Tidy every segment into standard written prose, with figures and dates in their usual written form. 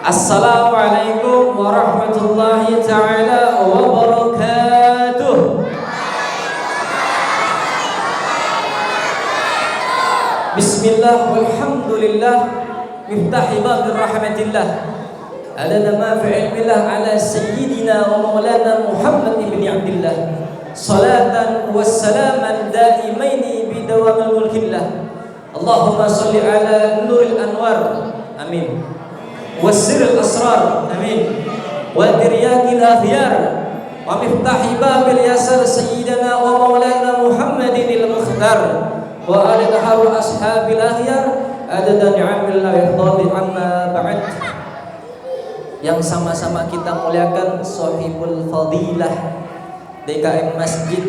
Assalamualaikum warahmatullahi ta'ala wabarakatuh. Bismillah walhamdulillah miftahi babir rahmatillah adada ma fi ilmillah ala sayyidina wa maulana Muhammad ibn Abdillah salatan wassalaman daimaini bidawamil mulkillah. Allahumma salli ala nuril anwar amin wasiril asrar amin wa diryakil akhyar wa miftahi babil yasar sayyidina wa maulana Muhammadin al-mukhtar wa alihi wa ashabil akhyar adada ni'amillah yahdadi amma ba'd. Yang sama-sama kita muliakan sahibul fadilah DKM Masjid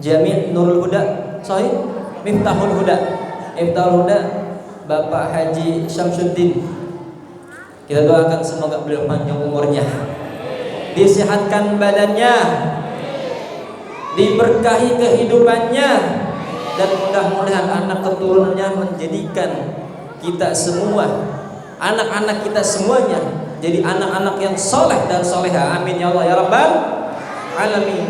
Jami' Nurul Huda, sahih Miftahul Huda, Miftahul Huda Bapak Haji Syamsuddin. Kita doakan semoga beliau panjang umurnya, disehatkan badannya, diberkahi kehidupannya, dan mudah-mudahan anak keturunannya menjadikan kita semua, anak-anak kita semuanya jadi anak-anak yang soleh dan soleha. Amin ya Allah ya Rabbal alamin.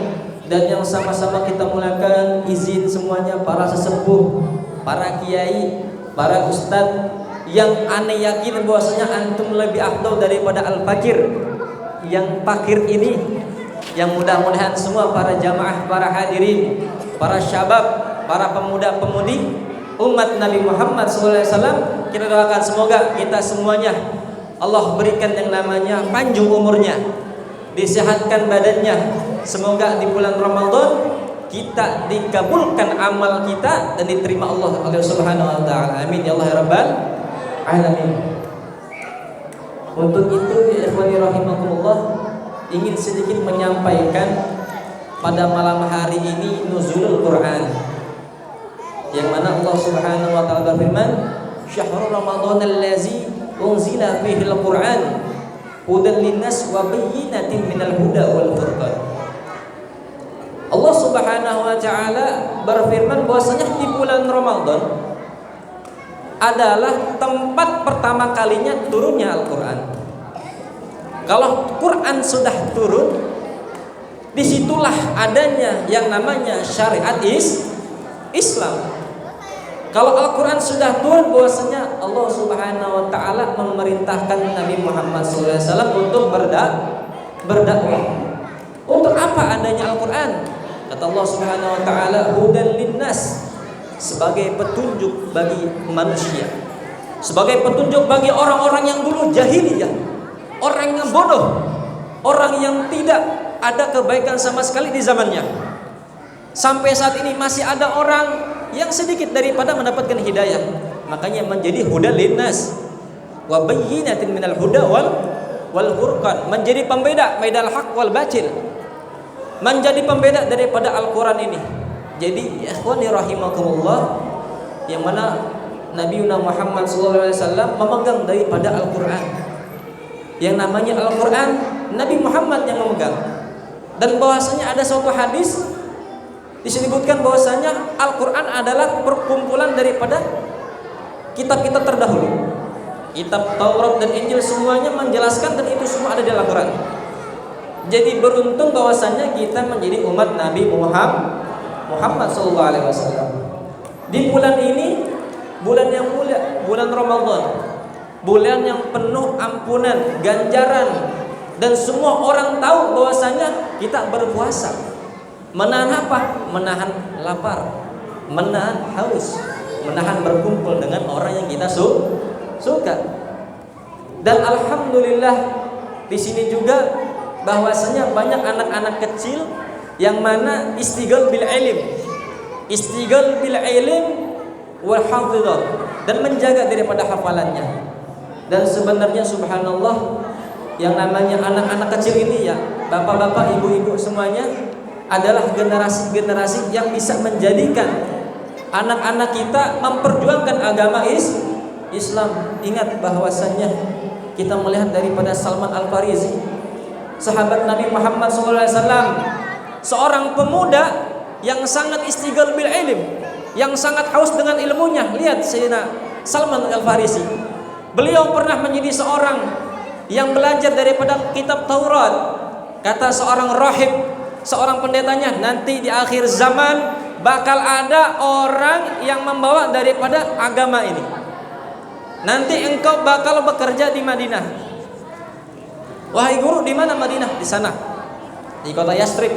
Dan yang sama-sama kita mulakan, izin semuanya para sesepuh, para kiai, para ustadz yang aneh yakin bahwasanya antum lebih afdal daripada al-fakir yang fakir ini, yang mudah-mudahan semua para jamaah, para hadirin, para syabab, para pemuda-pemudi umat Nabi Muhammad SAW, kita doakan semoga kita semuanya Allah berikan yang namanya panjang umurnya, disehatkan badannya. Semoga di bulan Ramadan kita dikabulkan amal kita dan diterima Allah Subhanahu wa taala. Amin ya Allah ya Rabbal alamin. Untuk itu ya ikhwani rahimakumullah, ingin sedikit menyampaikan pada malam hari ini nuzulul Quran, yang mana Allah Subhanahu wa taala berfirman, "Syahrul Ramadhanal ladzi unzila fihil Qur'an hudan linnas wa bayyinatin minal huda wal furqan." Allah Subhanahu wa taala berfirman bahwasanya di bulan Ramadan adalah tempat pertama kalinya turunnya Al-Qur'an. Kalau Quran sudah turun, disitulah adanya yang namanya syariat Islam. Kalau Al-Quran sudah turun, bahwasanya Allah Subhanahu wa taala memerintahkan Nabi Muhammad SAW untuk berdakwah. Untuk apa adanya Al-Quran? Kata Allah Subhanahu wa taala, hudan linnas, sebagai petunjuk bagi manusia, sebagai petunjuk bagi orang-orang yang dulu jahiliyah, orang yang bodoh, orang yang tidak ada kebaikan sama sekali di zamannya. Sampai saat ini masih ada orang yang sedikit daripada mendapatkan hidayah, makanya menjadi hudan linnas wa bayyinatin minal huda wal furqan, menjadi pembeda bainal haq wal batil, menjadi pembeda daripada Al-Quran ini. Jadi ya ikhwani rahimakumullah, yang mana Nabi Muhammad SAW memegang daripada Al-Quran, yang namanya Al-Quran Nabi Muhammad yang memegang. Dan bahwasanya ada suatu hadis disebutkan bahwasanya Al-Quran adalah perkumpulan daripada kitab-kitab terdahulu. Kitab Taurat dan Injil semuanya menjelaskan, dan itu semua ada di Al-Quran. Jadi beruntung bahwasanya kita menjadi umat Nabi Muhammad SAW. Di bulan ini, bulan yang mulia, bulan Ramadan, bulan yang penuh ampunan, ganjaran, dan semua orang tahu bahwasanya kita berpuasa. Menahan apa? Menahan lapar, menahan haus, menahan berkumpul dengan orang yang kita suka. Dan alhamdulillah di sini juga bahwasanya banyak anak-anak kecil yang mana istighal bil ilm wal hafizah, dan menjaga daripada hafalannya. Dan sebenarnya subhanallah, yang namanya anak-anak kecil ini ya, bapak-bapak, ibu-ibu semuanya adalah generasi-generasi yang bisa menjadikan anak-anak kita memperjuangkan agama Islam. Ingat bahwasannya kita melihat daripada Salman Al-Farisi, sahabat Nabi Muhammad SAW, seorang pemuda yang sangat istighal bil ilm, yang sangat haus dengan ilmunya. Lihat Sayyidina Salman Al-Farisi, beliau pernah menjadi seorang yang belajar daripada kitab Taurat. Kata seorang rahib, seorang pendetanya, nanti di akhir zaman bakal ada orang yang membawa daripada agama ini. Nanti engkau bakal bekerja di Madinah. Wahai guru, di mana Madinah? Di sana, di kota Yastrib.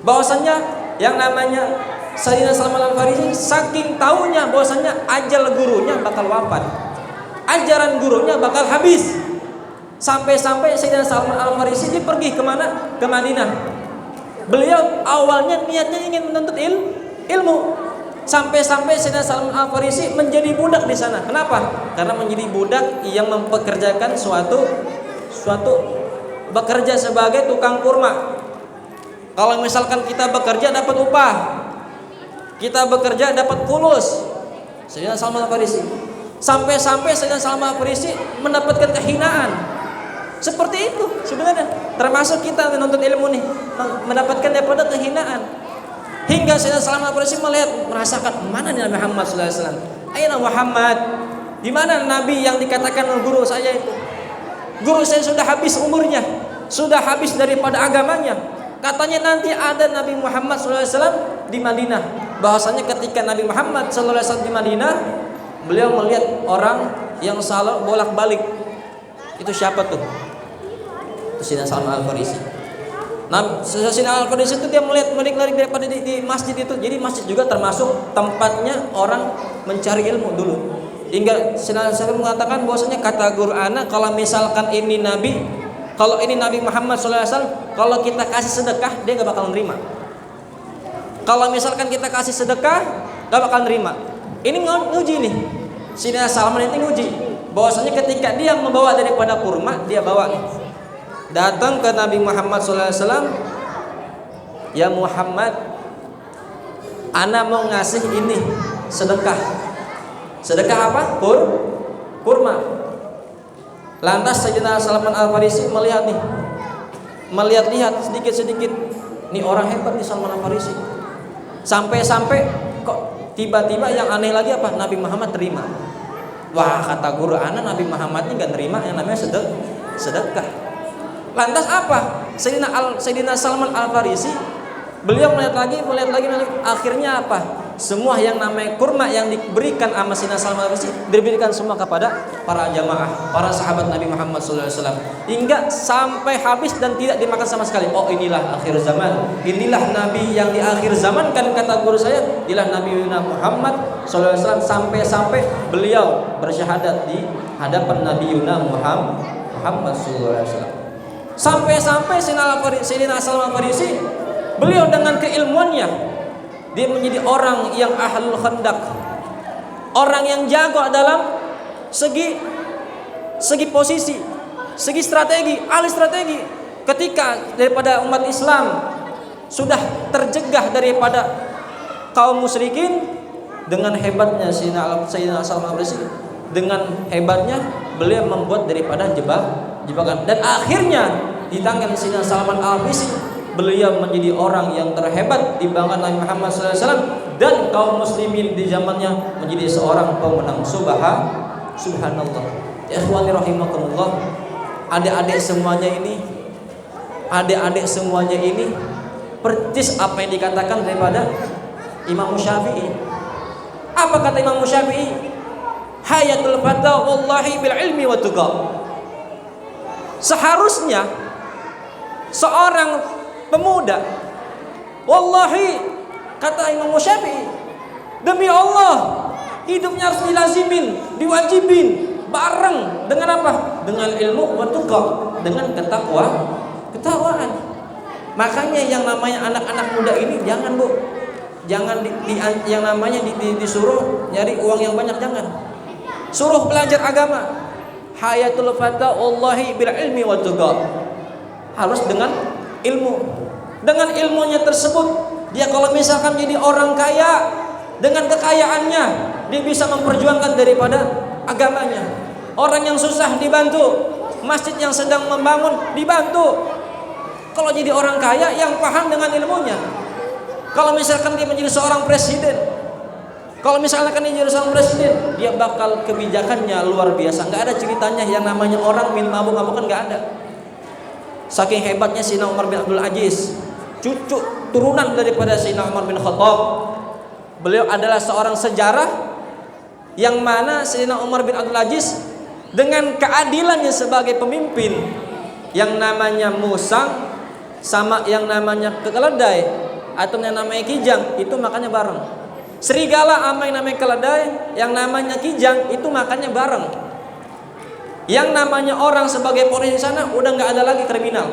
Bahwasannya yang namanya Sayyidina Salman Al-Farisi saking tahunya bahwasannya ajal gurunya bakal wafat, ajaran gurunya bakal habis. Sampai-sampai Sayyidina Salman Al-Farisi dia pergi kemana? Ke Madinah. Beliau awalnya niatnya ingin menuntut ilmu. Sampai-sampai Sayyidina Salman Al-Farisi menjadi budak di sana. Kenapa? Karena menjadi budak yang mempekerjakan suatu bekerja sebagai tukang kurma. Kalau misalkan kita bekerja dapat upah, kita bekerja dapat fulus. Sayyidina Salman Al-Farisi. Sampai-sampai Sayyidina Salman Al-Farisi mendapatkan kehinaan. Seperti itu sebenarnya. Termasuk kita menuntut ilmu nih, mendapatkan daripada kehinaan. Hingga Sayyidina Salman Al-Farisi merasakan, mana nih Nabi Muhammad SAW? Aina Muhammad? Di mana Nabi yang dikatakan guru saya itu? Guru saya sudah habis umurnya, sudah habis daripada agamanya. Katanya nanti ada Nabi Muhammad SAW di Madinah. Bahwasanya ketika Nabi Muhammad SAW di Madinah, beliau melihat orang yang selalu bolak-balik. Itu siapa tuh? Itu Sayyidina Salman Al-Farisi. Nah, Sayyidina Al-Farisi itu dia melihat daripada di masjid itu. Jadi masjid juga termasuk tempatnya orang mencari ilmu dulu. Hingga Sayyidina Salman mengatakan bahwasanya kata guru ana, kalau misalkan ini Nabi, kalau ini Nabi Muhammad SAW, kalau kita kasih sedekah dia gak bakal nerima. Kalau misalkan kita kasih sedekah gak bakal nerima. Ini nguji nih. Sayyidina Salman itu nguji bahwasanya ketika dia membawa daripada kurma, dia bawa nih. Datang ke Nabi Muhammad SAW, ya Muhammad, ana mau ngasih ini sedekah. Sedekah apa? Kurma. Lantas Sayyidina Salman Al-Farisi melihat sedikit-sedikit, ini orang hebat nih Salman Al-Farisi. Sampai-sampai kok tiba-tiba yang aneh lagi apa? Nabi Muhammad terima. Wah, kata guru ana, Nabi Muhammad ini gak nerima yang namanya sedekah. Lantas apa? Sayyidina Salman Al-Farisi beliau melihat lagi, akhirnya apa? Semua yang namanya kurma yang diberikan sama Sayyidina Salman Al-Farisi diberikan semua kepada para jamaah, para sahabat Nabi Muhammad SAW, hingga sampai habis dan tidak dimakan sama sekali. Oh, inilah akhir zaman, inilah Nabi yang di akhir zaman, kan kata guru saya, inilah Nabi Muhammad SAW. Sampai-sampai beliau bersyahadat di hadapan Nabi Muhammad SAW. Sampai-sampai Sayyidina Salman Al-Farisi beliau dengan keilmuannya dia menjadi orang yang ahlul khandak, orang yang jago dalam segi posisi, segi strategi, ahli strategi. Ketika daripada umat Islam sudah terjegah daripada kaum musyrikin, dengan hebatnya Sayyidina Salman Al-Farisi, dengan hebatnya beliau membuat daripada jebakan, dan akhirnya di tangan Sayyidina Salman Al-Farisi beliau menjadi orang yang terhebat di bangga Nabi Muhammad SAW, dan kaum muslimin di zamannya menjadi seorang pemenang. Subhanallah. Ya ikhwani rahimakumullah, adik-adik semuanya ini persis apa yang dikatakan daripada Imam Syafi'i. Apa kata Imam Syafi'i? Hayatul fata wallahi bil ilmi wa tuqa. Seharusnya seorang pemuda, wallahi kata Imam Syafi'i, demi Allah hidupnya harus dilazimin, diwajibin bareng dengan apa? Dengan ilmu wa tuqa, dengan ketakwaan. Makanya yang namanya anak-anak muda ini jangan yang namanya disuruh nyari uang yang banyak, jangan. Suruh belajar agama. Hayatul fata wallahi bil ilmi wa tuqa. Harus dengan ilmu. Dengan ilmunya tersebut, dia kalau misalkan jadi orang kaya, dengan kekayaannya dia bisa memperjuangkan daripada agamanya. Orang yang susah dibantu, masjid yang sedang membangun dibantu. Kalau jadi orang kaya yang paham dengan ilmunya. Kalau misalkan dia menjadi seorang presiden, Kalau misalkan ini jadi seorang presiden, dia bakal kebijakannya luar biasa. Nggak ada ceritanya yang namanya orang minum mabuk-mabukan, nggak ada. Saking hebatnya Sayyidina Umar bin Abdul Aziz, cucu turunan daripada Sayyidina Umar bin Khattab. Beliau adalah seorang sejarah yang mana Sayyidina Umar bin Abdul Aziz dengan keadilannya sebagai pemimpin, yang namanya musang sama yang namanya keledai atau yang namanya kijang itu makannya bareng. Serigala sama yang namanya keledai, yang namanya kijang itu makannya bareng. Yang namanya orang sebagai polisi di sana udah nggak ada lagi kriminal,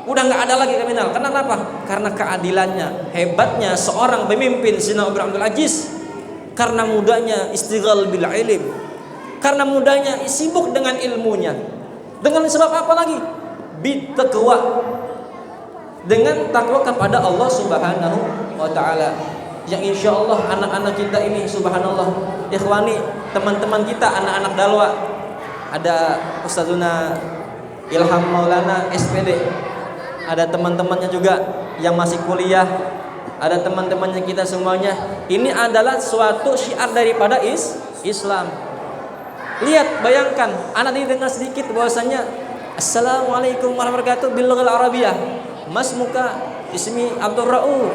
udah nggak ada lagi kriminal. Kenapa? Karena keadilannya, hebatnya seorang pemimpin Sayyidina Umar bin Abdul Aziz. Karena mudahnya istighal bil ilm, karena mudahnya sibuk dengan ilmunya. Dengan sebab apa lagi? Bittaqwa, dengan takwa kepada Allah Subhanahu wa taala. Yang insya Allah anak-anak kita ini, subhanallah, ikhwani, teman-teman kita, anak-anak dalwa, ada Ustazuna Ilham Maulana SPD, ada teman-temannya juga yang masih kuliah, ada teman-temannya kita semuanya. Ini adalah suatu syiar daripada Islam. Lihat, bayangkan, anak ini dengar sedikit bahwasanya Assalamualaikum warahmatullahi wabarakatuh bil lughal arabiyyah. Mas muka ismi Abdul Rauf.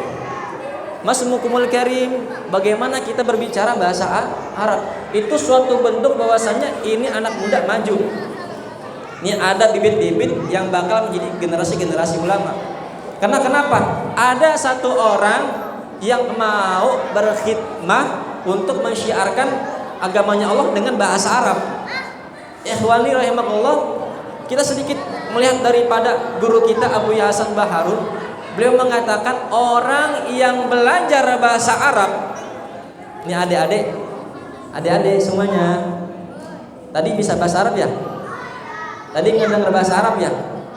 Mas mukumul karim, bagaimana kita berbicara bahasa Arab? Itu suatu bentuk bahwasanya ini anak muda maju. Ini ada bibit-bibit yang bakal menjadi generasi-generasi ulama. Karena kenapa? Ada satu orang yang mau berkhidmah untuk mensyiarkan agamanya Allah dengan bahasa Arab. Ikhwani rahimakumullah, kita sedikit melihat daripada guru kita Abu Hasan Baharun. Beliau mengatakan orang yang belajar bahasa Arab, ini adik-adik semuanya, tadi bisa bahasa Arab ya? Tadi ngedengar bahasa Arab ya?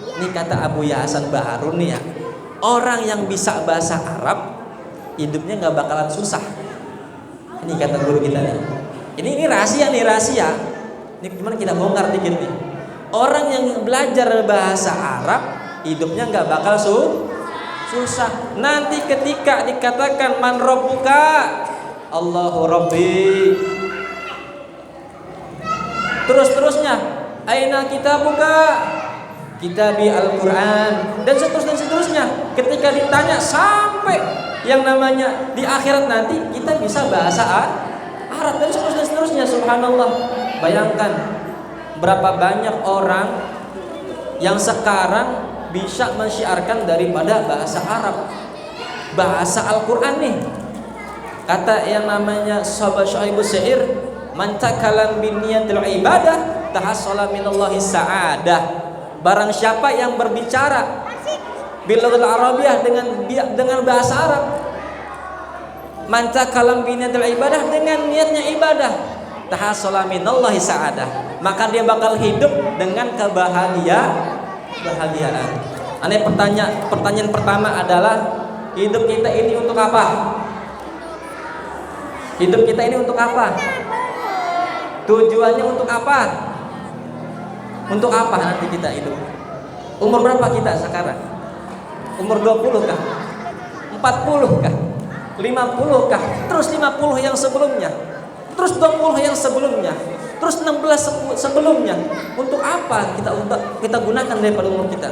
Ini kata Abu Hasan Baharun nih ya, orang yang bisa bahasa Arab hidupnya nggak bakalan susah. Ini kata guru kita nih. Ini rahasia nih, rahasia. Ini gimana kita bongkar dikit nih. Orang yang belajar bahasa Arab hidupnya nggak bakal susah. Nanti ketika dikatakan man rabbuka, Allahu rabbi, terus-terusnya aina kitabuka, kitabi Al-Quran, dan seterusnya. Ketika ditanya sampai yang namanya di akhirat nanti kita bisa bahasa Arab dan seterusnya. Subhanallah. Bayangkan berapa banyak orang yang sekarang bisa mensyiarkan daripada bahasa Arab, bahasa Al-Quran nih. Kata yang namanya Sahabat Syuaibus Syair, man takalam bin niyatil ibadah tahassala minallahi sa'adah. Barang siapa yang berbicara bil lughal arabiyyah dengan bahasa Arab, man takalam bin niyatil ibadah, dengan niatnya ibadah, tahassala minallahi sa'adah, maka dia bakal hidup dengan kebahagiaan. Pertanyaan pertama adalah, hidup kita ini untuk apa? Hidup kita ini untuk apa? Tujuannya untuk apa? Untuk apa nanti kita hidup? Umur berapa kita sekarang? Umur 20 kah? 40 kah? 50 kah? Terus 50 yang sebelumnya? Terus 20 yang sebelumnya? Terus 16 sebelumnya? Untuk apa kita gunakan daripada umur kita?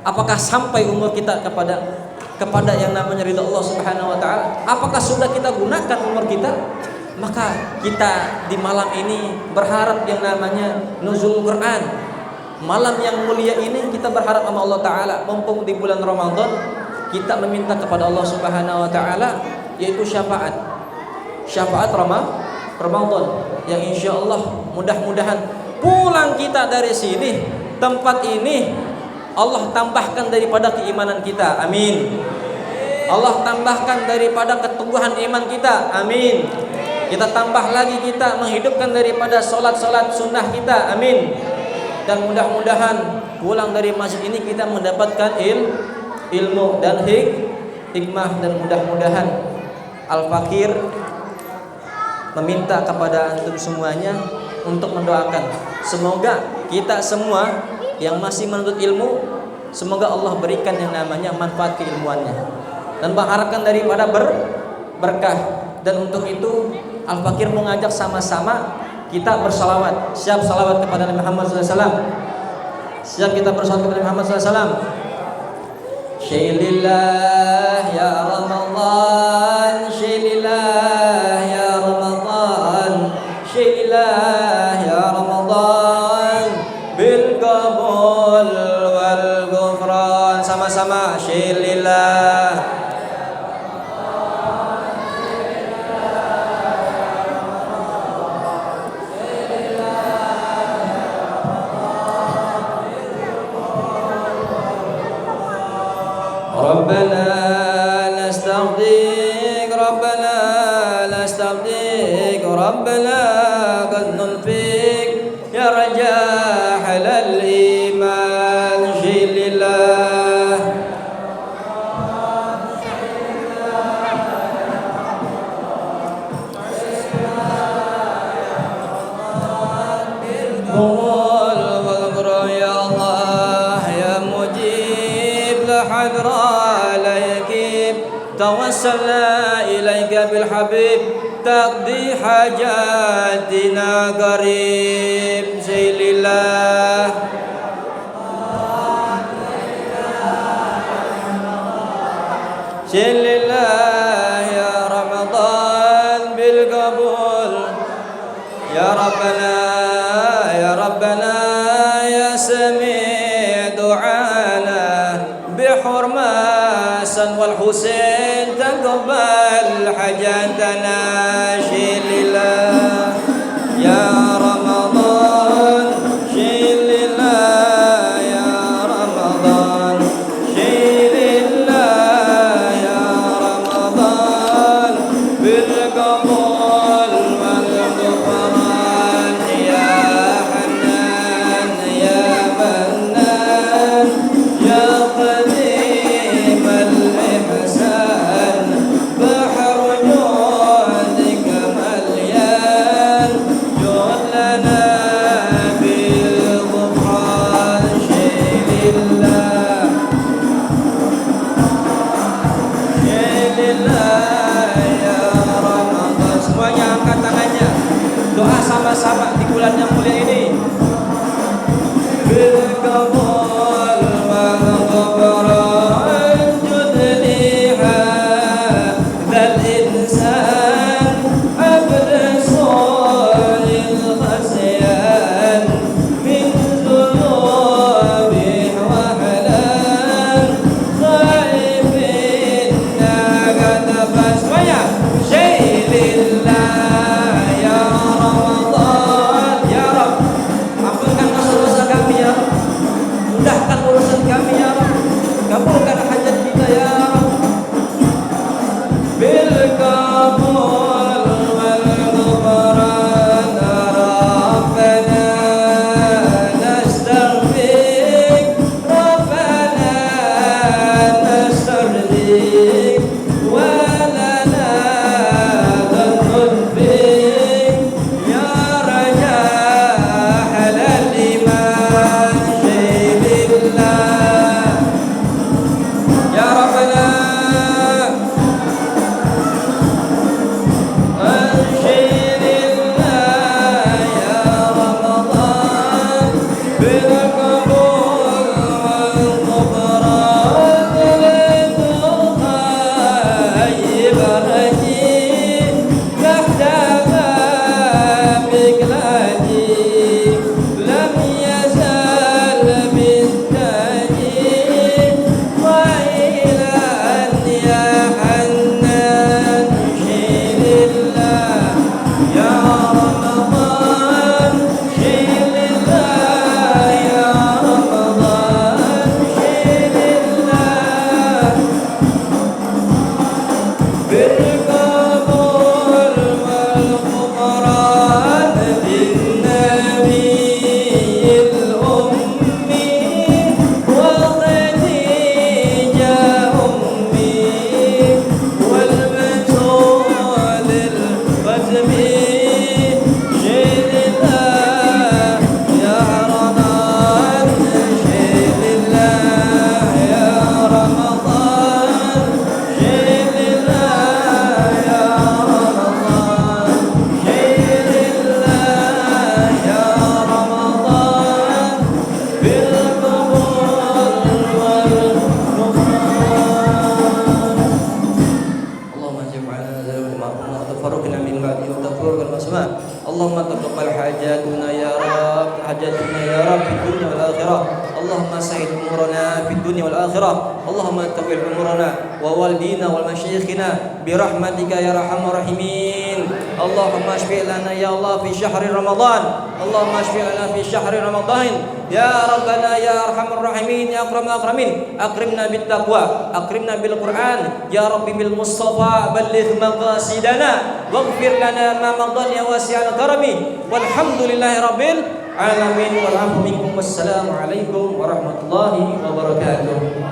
Apakah sampai umur kita kepada yang namanya ridha Allah Subhanahu wa taala? Apakah sudah kita gunakan umur kita? Maka kita di malam ini berharap yang namanya nuzul Quran. Malam yang mulia ini kita berharap sama Allah taala, mumpung di bulan Ramadan, kita meminta kepada Allah Subhanahu wa taala yaitu syafaat Ramadan, yang insya Allah mudah-mudahan pulang kita dari sini, tempat ini, Allah tambahkan daripada keimanan kita, amin. Allah tambahkan daripada keteguhan iman kita, amin. Kita tambah lagi, kita menghidupkan daripada solat-solat sunnah kita, amin. Dan mudah-mudahan pulang dari masjid ini kita mendapatkan ilmu dan hikmah, dan mudah-mudahan Al-Fakir meminta kepada antum semuanya untuk mendoakan, semoga kita semua yang masih menuntut ilmu, semoga Allah berikan yang namanya manfaat keilmuannya, dan mengharapkan daripada berkah. Dan untuk itu Al-Fakir mau ngajak sama-sama kita bersalawat. Siap salawat kepada Nabi Muhammad SAW. Siap kita bersalawat kepada Nabi Muhammad SAW. Syailillah ya Ramadan, syailillah ya Ramadan, syailillah ya Ramadan, bil qabul wal ghufran. Sama-sama syailillah. ربنا نستغفرك ربنا نستغفرك ربنا قد نلفيك يا رجاح الإيمان شيل الله قول واغفر يا الله يا مجيب لحضرة توسلنا إليك بالحبيب تقضي حاجاتنا قريب سيل الله سيل الله يا رمضان بالقبول يا ربنا يا ربنا يا سميع دعانا بحرمة الحسن والحسين تقبل حاجاتنا شيل الله يا رمضان شيل الله يا رمضان شيل الله يا رمضان بالقبول والغفران يا حنان يا منان يا قديم الإحسان بحر جودك مليان Allahumma taqabbal hajatuna ya Rabb, hajatuna ya Rabb fid dunya wal akhirah. Allahumma sahhil umurana fid dunya wal akhirah. Allahumma tawil umurana wa walidina wal masyayikhina bi rahmatika ya arhamar rahimin. Allahumma shfi' lana ya Allah fi syahri Ramadan. Allahumma shfi' lana fi syahri Ramadan. Ya Rabbana ya arhamar rahimin ya akramul akramin. Akrimna bit taqwa, akrimna bil Qur'an. Ya Rabbi bil Mustafa balligh maqasidana waghfir lana ma madan ya wasi'al karami. Walhamdulillahi rabbil alamin wal afu minkum. Wassalamu alaikum warahmatullahi wabarakatuh.